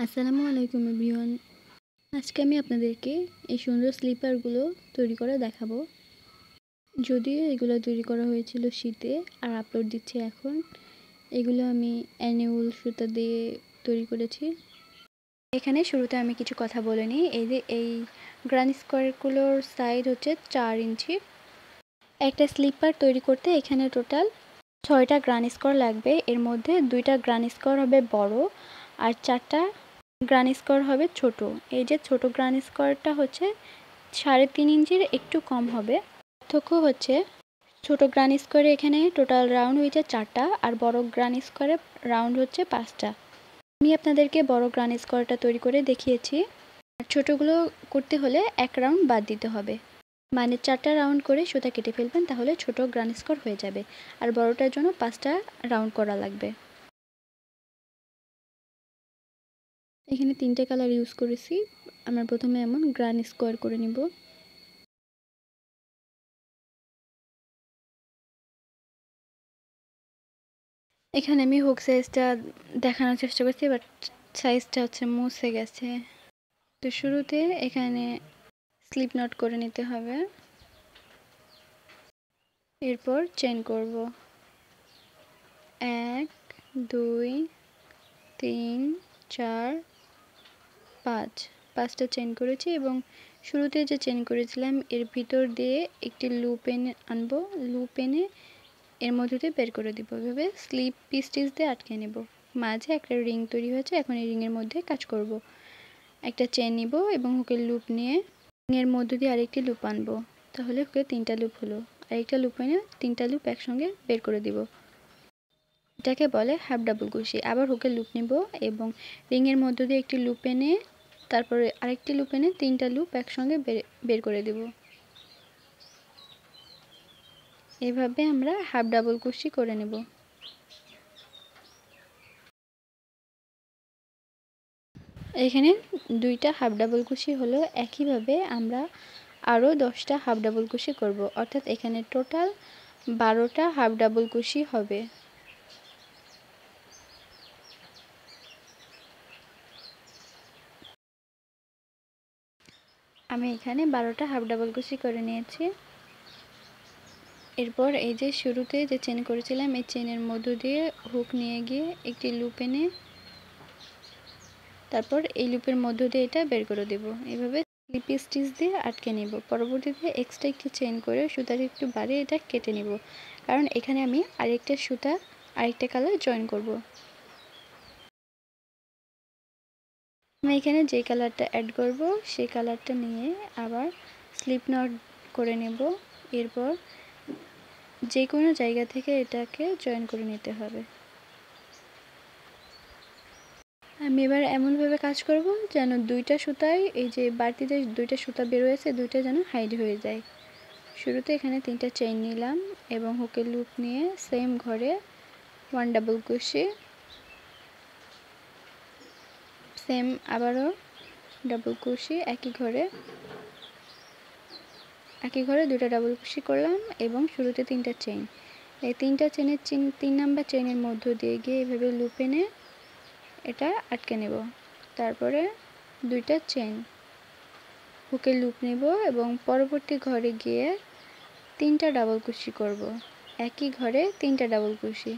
আসসালামু আলাইকুম এভরিওয়ান। আজকে আমি আপনাদেরকে এই সুন্দর স্লিপারগুলো তৈরি করে দেখাবো। যদিও এগুলো তৈরি করা হয়েছিল শীতে আর আপলোড দিচ্ছি এখন। এগুলো আমি অ্যানিউল সুতা দিয়ে তৈরি করেছি। এখানে শুরুতে আমি কিছু কথা বলে নিই। এই গ্রানি স্কোয়ারগুলোর সাইজ হচ্ছে 4 ইঞ্চি। একটা স্লিপার তৈরি করতে এখানে টোটাল 6টা গ্রানি স্কোয়ার লাগবে। এর মধ্যে 2টা গ্রানি স্কোয়ার হবে বড় আর 4টা গ্রানি স্কোয়ার হবে ছোট। এই যে ছোট গ্রানি স্কোয়ারটা হচ্ছে 3.5 ইঞ্চির একটু কম হবে। পার্থক্য হচ্ছে ছোট গ্রানি স্কোয়ারে এখানে টোটাল রাউন্ড হয়েছে 4টা আর বড় গ্রানি স্কোয়ারে রাউন্ড হচ্ছে 5টা। আমি আপনাদেরকে বড় গ্রানি স্কোয়ারটা তৈরি করে দেখিয়েছি। আর ছোটগুলো করতে হলে 1 রাউন্ড বাদ দিতে হবে, মানে 4টা রাউন্ড করে সুতা কেটে ফেলবেন, তাহলে ছোট গ্রানি স্কোয়ার হয়ে যাবে। আর বড়টার জন্য 5টা রাউন্ড করা লাগবে। এখানে 3টে কালার ইউজ করেছি। আমরা প্রথমে এমন গ্রানি স্কোয়ার করে নিব। এখানে আমি হুক সাইজটা দেখানোর চেষ্টা করছি, বাট সাইজটা হচ্ছে মুছে গেছে। তো শুরুতে এখানে স্লিপ নট করে নিতে হবে, এরপর চেইন করব 1 2 3 4 5। 5টা চেইন করেছি এবং শুরুতে যে চেইন করেছিলাম এর ভিতর দিয়ে একটি লুপ এনে আনবো। লুপ এনে এর মধ্যে দিয়ে বের করে দিব। এভাবে স্লিপ স্টিচ দিয়ে আটকে নেব। মাঝে একটা রিং তৈরি হয়েছে, এখন এই রিংয়ের মধ্যে কাজ করব। একটা চেন নিব এবং হুকের লুপ নিয়ে রিংয়ের মধ্যে দিয়ে আরেকটি লুপ আনবো, তাহলে হুকে 3টা লুপ হলো। আরেকটা লুপ এনে 3টা লুপ একসঙ্গে বের করে দিব। এটাকে বলে হাফ ডাবল কুশি। আবার হুকের লুপ নিব এবং রিংয়ের মধ্যে দিয়ে একটি লুপ এনে তারপরে আরেকটি লুপ এনে 3টা লুপ একসঙ্গে বের করে দিব। এভাবে আমরা হাফ ডাবল কুশি করে নেব। এখানে 2টা হাফ ডাবল কুশি হলো। একইভাবে আমরা আরও 10টা হাফ ডাবল কুশি করব, অর্থাৎ এখানে টোটাল 12টা হাফ ডাবল কুশি হবে। আমি এখানে 12টা হাফ ডাবল কুশি করে নিয়েছি। এরপর এই যে শুরুতে যে চেন করেছিলাম এই চেনের মধ্য দিয়ে হুক নিয়ে গিয়ে একটি লুপ এনে তারপর এই লুপের মধ্য দিয়ে এটা বের করে দেব। এভাবে স্লিপ স্টিচ দিয়ে আটকে নেব। পরবর্তীতে এক্সট্রা একটি চেন করে সুতাকে একটু বাড়িয়ে এটা কেটে নেব, কারণ এখানে আমি আরেকটা সুতা আরেকটা কালার জয়েন করব। আমি এখানে যে কালারটা অ্যাড করব সেই কালারটা নিয়ে আবার স্লিপ নট করে নেব। এরপর যে কোনো জায়গা থেকে এটাকে জয়েন করে নিতে হবে। আমি এবার এমনভাবে কাজ করব যেন 2টা সুতায় এই যে বাড়তিতে 2টা সুতা বের হয়েছে 2টা যেন হাইড হয়ে যায়। শুরুতে এখানে 3টা চেইন নিলাম এবং হুকের লুপ নিয়ে সেম ঘরে 1 ডাবল কুশি, সেম আবারও ডাবল কুশি, একই ঘরে 2টা ডাবল কুশি করলাম এবং শুরুতে 3টা চেইন। এই 3টা চেনের 3 নাম্বার চেইনের মধ্য দিয়ে গিয়ে এভাবে লুপ এনে এটা আটকে নেব। তারপরে 2টা চেইন, হুকের লুপ নেব এবং পরবর্তী ঘরে গিয়ে 3টা ডাবল কুশি করব। একই ঘরে 3টা ডাবল কুশি,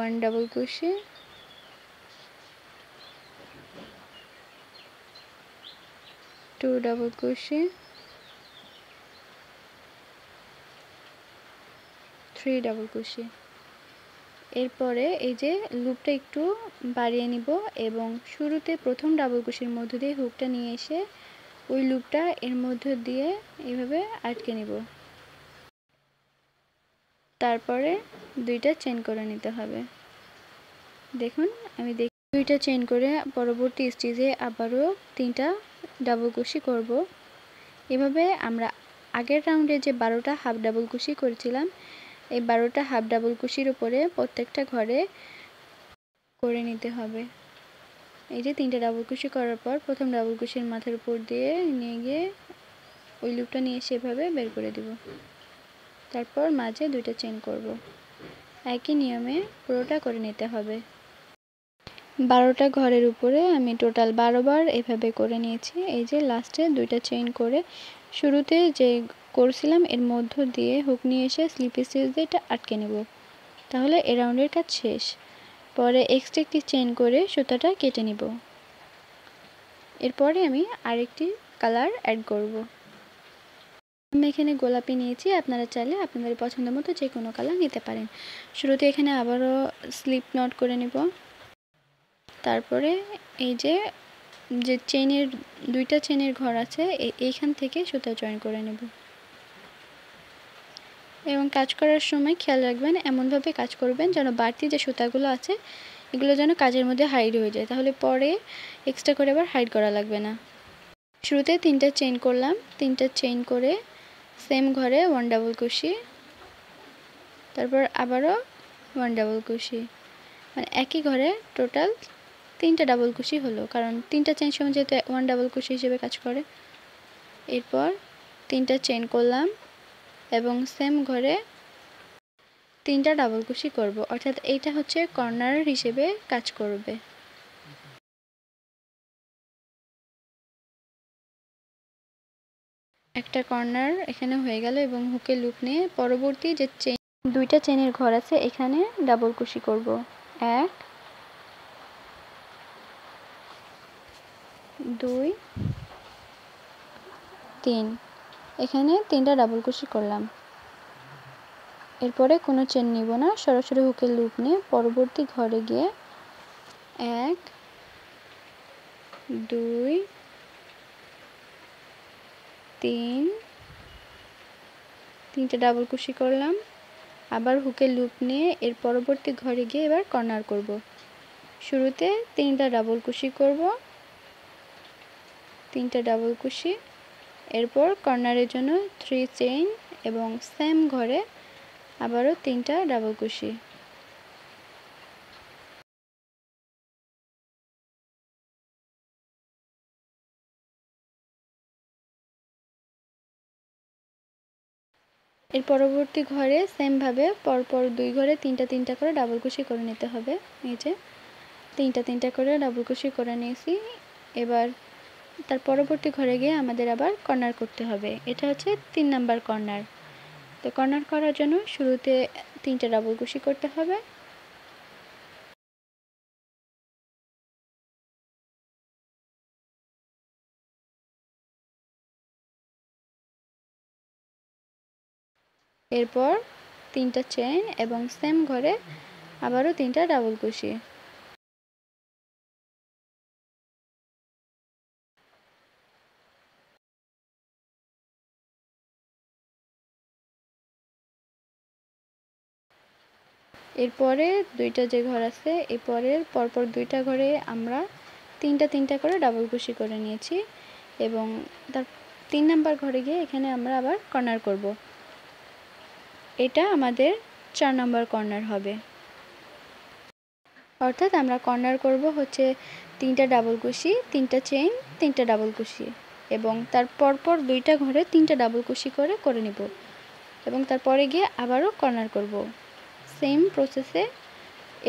1 ডাবল কুশি, 2 ডাবল কুশি, 3 ডাবল কুশি। এরপরে এই যে লুপটা একটু বাড়িয়ে নিব এবং শুরুতে প্রথম ডাবল কুশির মধ্য দিয়ে হুকটা নিয়ে এসে ওই লুপটা এর মধ্য দিয়ে এইভাবে আটকে নিব। তারপরে 2টা চেইন করে নিতে হবে। দেখুন আমি 2টা চেইন করে পরবর্তী স্টিচে আবারও 3টা ডাবল কুশি করব। এভাবে আমরা আগের রাউন্ডে যে 12টা হাফ ডাবল কুশি করেছিলাম এই 12টা হাফ ডাবল কুশির উপরে প্রত্যেকটা ঘরে করে নিতে হবে। এই যে 3টা ডাবল কুশি করার পর প্রথম ডাবল কুশির মাথার উপর দিয়ে নিয়ে গিয়ে ওই লুপটা নিয়ে সেভাবে বের করে দেব। তারপর মাঝে 2টা চেইন করব। একই নিয়মে পুরোটা করে নিতে হবে। 12টা ঘরের উপরে আমি টোটাল 12 বার এভাবে করে নিয়েছি। এই যে লাস্টে 2টা চেইন করে শুরুতে যে করছিলাম এর মধ্য দিয়ে হুক নিয়ে এসে স্লিপ স্টিচ দিয়ে এটা আটকে নেব, তাহলে এই রাউন্ডের কাজ শেষ। পরে এক্সট্রা একটি চেইন করে সুতাটা কেটে নিব। এরপরে আমি আরেকটি কালার অ্যাড করব। আমি এখানে গোলাপি নিয়েছি, আপনারা চাইলে আপনাদের পছন্দ মতো যে কোনো কালার নিতে পারেন। শুরুতে এখানে আবারও স্লিপ নট করে নেব। তারপরে এই যে চেইনের 2টা চেইনের ঘর আছে এইখান থেকে সুতা জয়েন করে নেব। এবং কাজ করার সময় খেয়াল রাখবেন এমনভাবে কাজ করবেন যেন বাড়তি যে সুতাগুলো আছে এগুলো যেন কাজের মধ্যে হাইড হয়ে যায়, তাহলে পরে এক্সট্রা করে আবার হাইড করা লাগবে না। শুরুতে 3টা চেইন করলাম, 3টা চেইন করে সেম ঘরে 1 ডাবল কুশি, তারপর আবারও 1 ডাবল কুশি, মানে একই ঘরে টোটাল 3টা ডাবল কুশি হলো, কারণ 3টা চেইন সময় যেহেতু 1 ডাবল কুশি হিসেবে কাজ করে। এরপর 3টা চেইন করলাম এবং সেম ঘরে 3টা ডাবল কুশি করব, অর্থাৎ এইটা হচ্ছে কর্নার হিসেবে কাজ করবে। একটা কর্নার এখানে হয়ে গেল এবং হুকের লুপ নিয়ে পরবর্তী যে চেইন 2টা চেইনের ঘর আছে এখানে ডাবল কুশি করব। 1 2 3, এখানে 3টা ডাবল কুশি করলাম। এরপরে কোনো চেন নিব না, সরাসরি হুকের লুপ নিয়ে পরবর্তী ঘরে গিয়ে 1 2 3, 3টে ডাবল কুশি করলাম। আবার হুকের লুপ নিয়ে এর পরবর্তী ঘরে গিয়ে এবার কর্নার করব। শুরুতে 3টা ডাবল কুশি করব, 3টা ডাবল কুশি, এরপর কর্নারের জন্য 3 চেইন এবং সেম ঘরে আবারও 3টা ডাবল কুশি। এর পরবর্তী ঘরে সেমভাবে পরপর 2 ঘরে 3টা করে ডাবল কুশি করে নিতে হবে। এই যে 3টা করে ডাবল কুশি করে নিয়েছি। এবার তার পরবর্তী ঘরে গিয়ে আমাদের আবার কর্নার করতে হবে। এটা হচ্ছে 3 নাম্বার কর্নার। তো কর্নার করার জন্য শুরুতে 3টা ডাবল কুশি করতে হবে। এরপর 3টা চেইন এবং সেম ঘরে আবারও 3টা ডাবল কুশি। এরপরে 2টা যে ঘর আছে এই পরপর 2টা ঘরে আমরা 3টা করে ডাবল কুশি করে নিয়েছি এবং তার 3 নাম্বার ঘরে গিয়ে এখানে আমরা আবার কর্নার করব। এটা আমাদের 4 নাম্বার কর্নার হবে, অর্থাৎ আমরা কর্নার করব হচ্ছে 3টা ডাবল কুশি, 3টা চেইন, 3টা ডাবল কুশি এবং তার পরপর 2টা ঘরে 3টা ডাবল কুশি করে নিব এবং তারপরে গিয়ে আবারও কর্নার করব। সেম প্রসেসে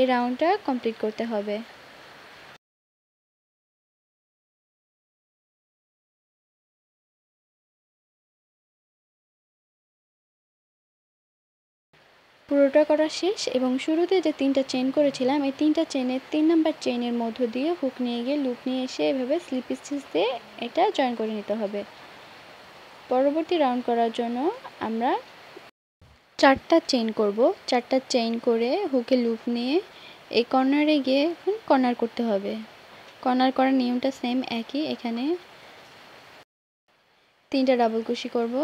এই রাউন্ডটা কমপ্লিট করতে হবে। পুরোটা করা শেষ এবং শুরুতে যে 3টা চেইন করেছিলাম এই 3টা চেইনের 3 নাম্বার চেইনের মধ্য দিয়ে হুক নিয়ে গিয়ে লুপ নিয়ে এসে এভাবে স্লিপ স্টিচ দিয়ে এটা জয়েন করে নিতে হবে। পরবর্তী রাউন্ড করার জন্য আমরা 4টা চেইন করব। 4টা চেইন করে হুকে লুপ নিয়ে এই কর্নারে গিয়ে এখন কর্নার করতে হবে। কর্নার করার নিয়মটা সেম একই, এখানে 3টা ডাবল কুশি করব,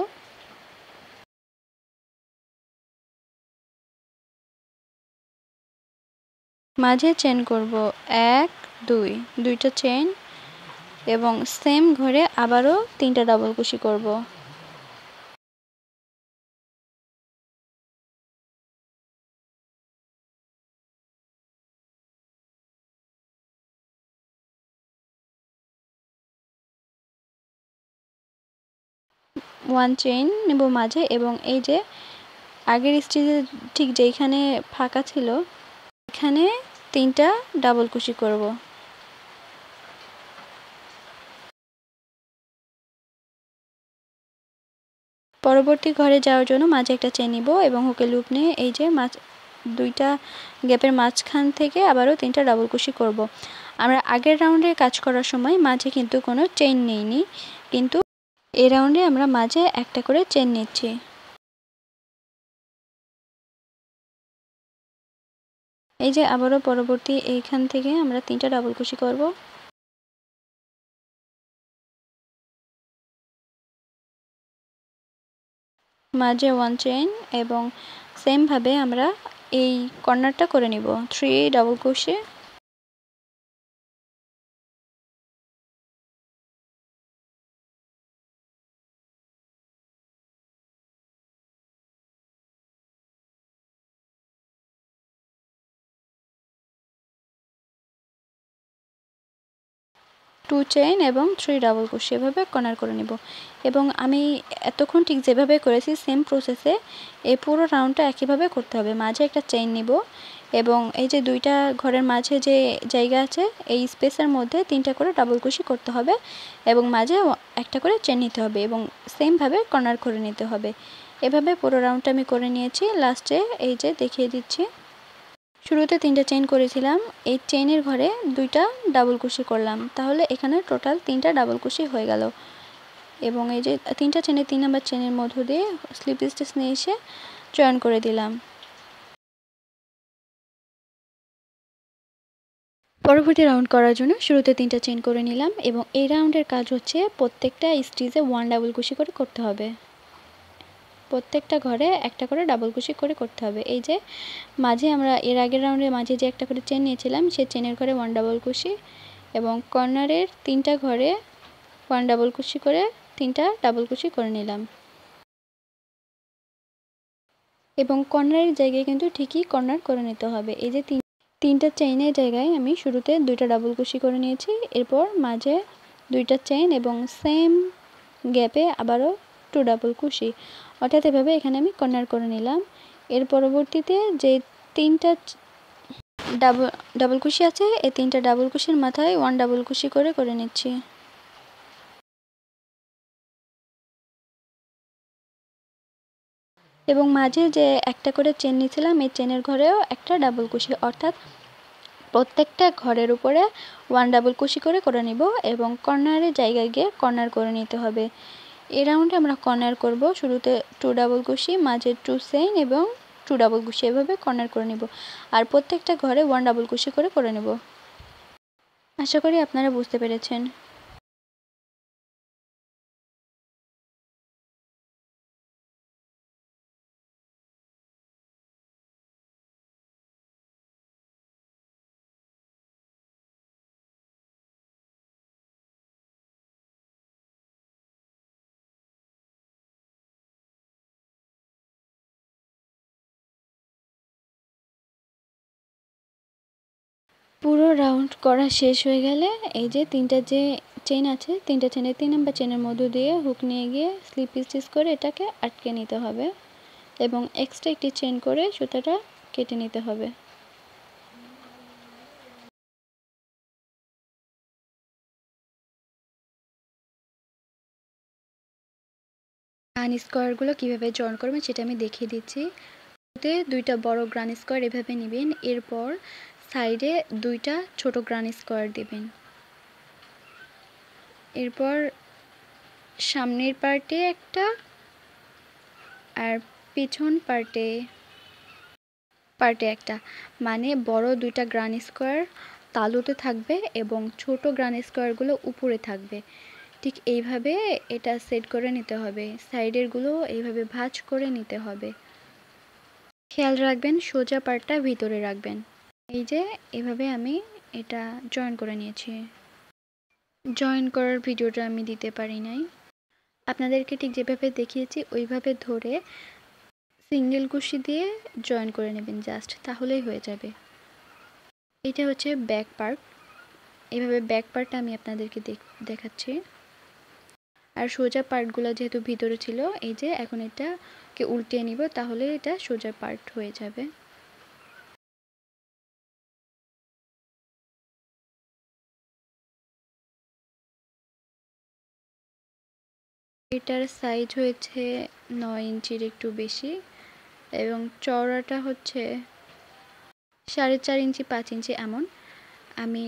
মাঝে চেন করব 1 2, 2টা চেইন এবং সেম ঘরে আবারও 3টা ডাবল কুশি করব। ওয়ান চেইন নেব মাঝে এবং এই যে আগের স্টিচে ঠিক যেইখানে ফাঁকা ছিল এখানে 3টা ডাবল কুশি করব। পরবর্তী ঘরে যাওয়ার জন্য মাঝে একটা চেন নিব এবং হুকের লুপ নিয়ে এই যে দুইটা গ্যাপের মাঝখান থেকে আবারও 3টা ডাবল কুশি করব। আমরা আগের রাউন্ডে কাজ করার সময় মাঝে কিন্তু কোনো চেইন নেইনি, কিন্তু এই রাউন্ডে আমরা মাঝে একটা করে চেন নিচ্ছি। এই যে আবারও পরবর্তী এইখান থেকে আমরা 3টা ডাবল কুশি করব। মাঝে 1 চেইন এবং সেম ভাবে আমরা এই কর্নারটা করে নিব 3 ডাবল কুশি। টু চেইন এবং 3 ডাবল কুশি এভাবে কর্নার করে নিব। এবং আমি এতক্ষণ ঠিক যেভাবে করেছি সেম প্রসেসে এই পুরো রাউন্ডটা একইভাবে করতে হবে। মাঝে একটা চেইন নিব এবং এই যে দুইটা ঘরের মাঝে যে জায়গা আছে এই স্পেসের মধ্যে 3টা করে ডাবল কুশি করতে হবে এবং মাঝে একটা করে চেইন নিতে হবে এবং সেমভাবে কর্নার করে নিতে হবে। এভাবে পুরো রাউন্ডটা আমি করে নিয়েছি। লাস্টে এই যে দেখিয়ে দিচ্ছি, শুরুতে 3টা চেইন করেছিলাম, এই চেইনের ঘরে 2টা ডাবল কুশি করলাম, তাহলে এখানে টোটাল 3টা ডাবল কুশি হয়ে গেল। এবং এই যে 3টা চেনে 3 নাম্বার চেনের মধ্য দিয়ে স্লিপ স্টিচ নিয়ে এসে জয়েন করে দিলাম। পরবর্তী রাউন্ড করার জন্য শুরুতে 3টা চেইন করে নিলাম এবং এই রাউন্ডের কাজ হচ্ছে প্রত্যেকটা স্টিচে 1 ডাবল কুশি করে করতে হবে। প্রত্যেকটা ঘরে একটা করে ডাবল কুশি করে করতে হবে। এই যে মাঝে আমরা এর আগের রাউন্ডের মাঝে যে একটা করে চেন নিয়েছিলাম সেই চেনের ঘরে 1 ডাবল কুশি এবং কর্নারের 3টা ঘরে 1 ডাবল কুশি করে 3টা ডাবল কুশি করে নিলাম। এবং কর্নারের জায়গায় কিন্তু ঠিকই কর্নার করে নিতে হবে। এই যে 3টা চেইনের জায়গায় আমি শুরুতে 2টা ডাবল কুশি করে নিয়েছি, এরপর মাঝে 2টা চেইন এবং সেম গ্যাপে আবারও 2 ডাবল কুশি, অর্থাৎ এভাবে এখানে আমি কর্নার করে নিলাম। এর পরবর্তীতে যে 3টা ডাবল কুশি আছে এই 3টা ডাবল কুশির মাথায় 1 ডাবল কুশি করে নিচ্ছি। এবং মাঝে যে একটা করে চেন নিয়েছিলাম এই চেনের ঘরেও একটা ডাবল কুশি, অর্থাৎ প্রত্যেকটা ঘরের উপরে 1 ডাবল কুশি করে নিব এবং কর্নারের জায়গায় গিয়ে কর্নার করে নিতে হবে। এই রাউন্ডে আমরা কর্নার করব, শুরুতে 2 ডাবল কুশি, মাঝে 2 চেইন এবং 2 ডাবল কুশি এভাবে কর্নার করে নিব আর প্রত্যেকটা ঘরে 1 ডাবল কুশি করে নেব। আশা করি আপনারা বুঝতে পেরেছেন। পুরো রাউন্ড করা শেষ হয়ে গেলে এই যে 3টা যে চেইন আছে 3টা চেনের 3 নাম্বার চেনের মধ্য দিয়ে হুক নিয়ে গিয়ে স্লিপ স্টিচ করে এটাকে আটকে নিতে হবে এবং এক্সট্রা একটি চেইন করে সুতাটা কেটে নিতে হবে। গ্রান স্কোয়ারগুলো কীভাবে জয়েন করবেন সেটা আমি দেখিয়ে দিচ্ছি। দুইটা বড় গ্রান স্কোয়ার এভাবে নেবেন, এরপর সাইডে 2টা ছোট গ্রান স্কোয়ার দিবেন, এরপর সামনের পার্টে একটা আর পিছন পার্টে একটা, মানে বড় 2টা গ্রান স্কোয়ার তালুতে থাকবে এবং ছোট গ্রান স্কোয়ারগুলো উপরে থাকবে। ঠিক এইভাবে এটা সেট করে নিতে হবে, সাইডেরগুলো এইভাবে ভাঁজ করে নিতে হবে। খেয়াল রাখবেন সোজা পার্টটা ভিতরে রাখবেন। এই যে এভাবে আমি এটা জয়েন করে নিয়েছি। জয়েন করার ভিডিওটা আমি দিতে পারি নাই, আপনাদেরকে ঠিক যেভাবে দেখিয়েছি ওইভাবে ধরে সিঙ্গেল কুশি দিয়ে জয়েন করে নেবেন জাস্ট, তাহলেই হয়ে যাবে। এটা হচ্ছে ব্যাক পার্ট, এইভাবে ব্যাক পার্টটা আমি আপনাদেরকে দেখাচ্ছি। আর সোজা পার্টগুলো যেহেতু ভিতরে ছিল, এই যে এখন এটাকে উল্টিয়ে নিব, তাহলে এটা সোজা পার্ট হয়ে যাবে। এটার সাইজ হয়েছে 9 ইঞ্চির একটু বেশি এবং চওড়াটা হচ্ছে 4.5 ইঞ্চি 5 ইঞ্চি এমন। আমি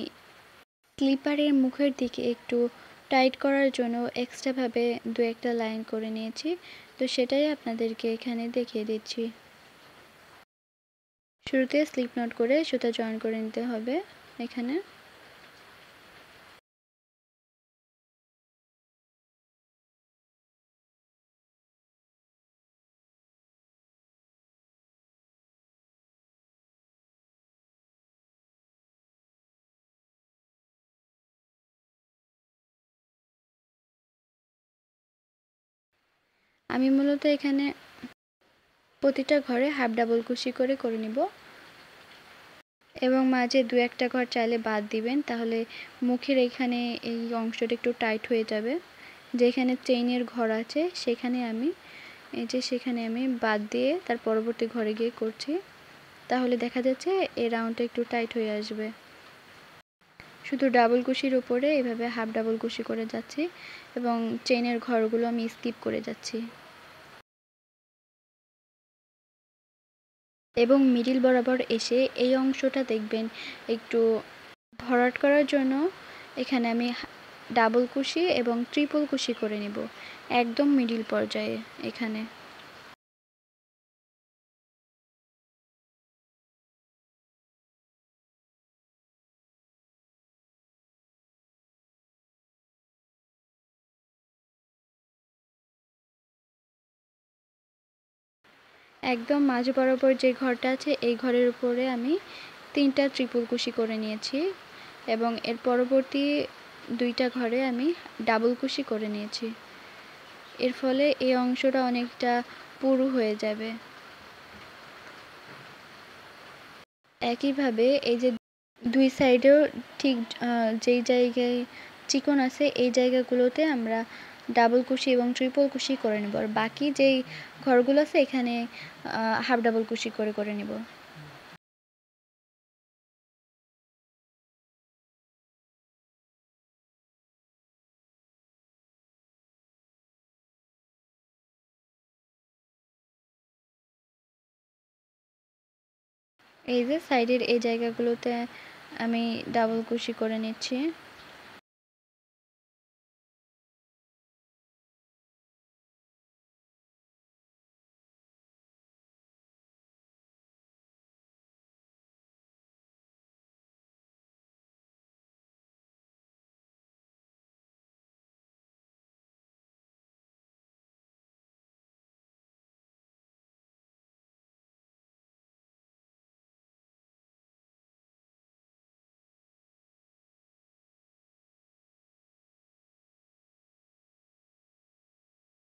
স্লিপারের মুখের দিকে একটু টাইট করার জন্য এক্সট্রাভাবে 2-1টা লাইন করে নিয়েছি, তো সেটাই আপনাদেরকে এখানে দেখিয়ে দিচ্ছি। শুরুতে স্লিপ নট করে সুতা জয়েন করে নিতে হবে এখানে। আমি মূলত এখানে প্রতিটা ঘরে হাফ ডাবল কুশি করে নিব এবং মাঝে 2-1টা ঘর চাইলে বাদ দিবেন, তাহলে মুখের এখানে এই অংশটা একটু টাইট হয়ে যাবে। যেখানে চেইনের ঘর আছে সেখানে আমি বাদ দিয়ে তার পরবর্তী ঘরে গিয়ে করছি, তাহলে দেখা যাচ্ছে এই রাউন্ডটা একটু টাইট হয়ে আসবে। শুধু ডাবল কুশির উপরে এভাবে হাফ ডাবল কুশি করে যাচ্ছি এবং চেইনের ঘরগুলো আমি স্কিপ করে যাচ্ছি। এবং মিডিল বরাবর এসে এই অংশটা দেখবেন একটু ভরাট করার জন্য এখানে আমি ডাবল কুশি এবং ট্রিপল কুশি করে নিব একদম মিডিল পর্যায়ে এখানে। একদম মাঝ বরাবর যে ঘরটা আছে এই ঘরের উপরে আমি 3টা ট্রিপল কুশি করে নিয়েছি এবং এর পরবর্তী 2টা ঘরে আমি ডাবল কুশি করে নিয়েছি। এর ফলে এই অংশটা অনেকটা পুরু হয়ে যাবে। একইভাবে এই যে দুই সাইডেও ঠিক যেই জায়গায় চিকন আছে এই জায়গাগুলোতে আমরা ডাবল কুশি এবং ট্রিপল কুশি করে নেব, আর বাকি যেই ঘরগুলো আছে এখানে হাফ ডাবল কুশি করে নেব। এই যে সাইডের এই জায়গাগুলোতে আমি ডাবল কুশি করে নিচ্ছি।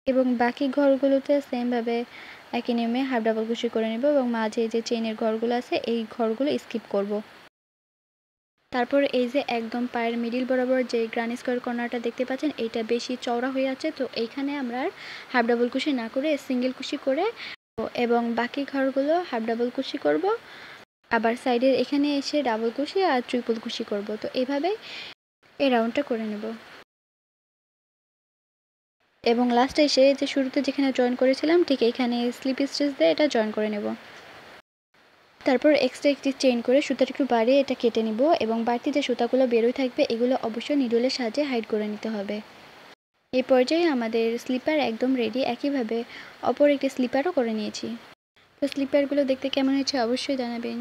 এবং বাকি ঘরগুলোতে সেমভাবে একই নিয়মে হাফ ডাবল কুশি করে নেব এবং মাঝে যে চেইনের ঘরগুলো আছে এই ঘরগুলো স্কিপ করব। তারপর এই যে একদম পায়ের মিডিল বরাবর যে গ্রানি স্কোয়ার কর্নারটা দেখতে পাচ্ছেন এইটা বেশি চওড়া হয়ে আছে, তো এইখানে আমরা আর হাফ ডাবল কুশি না করে সিঙ্গেল কুশি করে এবং বাকি ঘরগুলো হাফ ডাবল কুশি করব, আবার সাইডের এখানে এসে ডাবল কুশি আর ট্রিপল কুশি করব। তো এইভাবে এই রাউন্ডটা করে নেব এবং লাস্টে এসে যে শুরুতে যেখানে জয়েন করেছিলাম ঠিক এখানে স্লিপ স্টিচ দিয়ে এটা জয়েন করে নেব। তারপর এক্সট্রা একটি চেইন করে সুতাটা একটু বাড়িয়ে এটা কেটে নিব এবং বাড়তি যে সুতাগুলো বেরোয় থাকবে এগুলো অবশ্যই নিডলের সাহায্যে হাইড করে নিতে হবে। এই পর্যায়ে আমাদের স্লিপার একদম রেডি। একইভাবে অপর একটি স্লিপারও করে নিয়েছি। তো স্লিপারগুলো দেখতে কেমন হয়েছে অবশ্যই জানাবেন।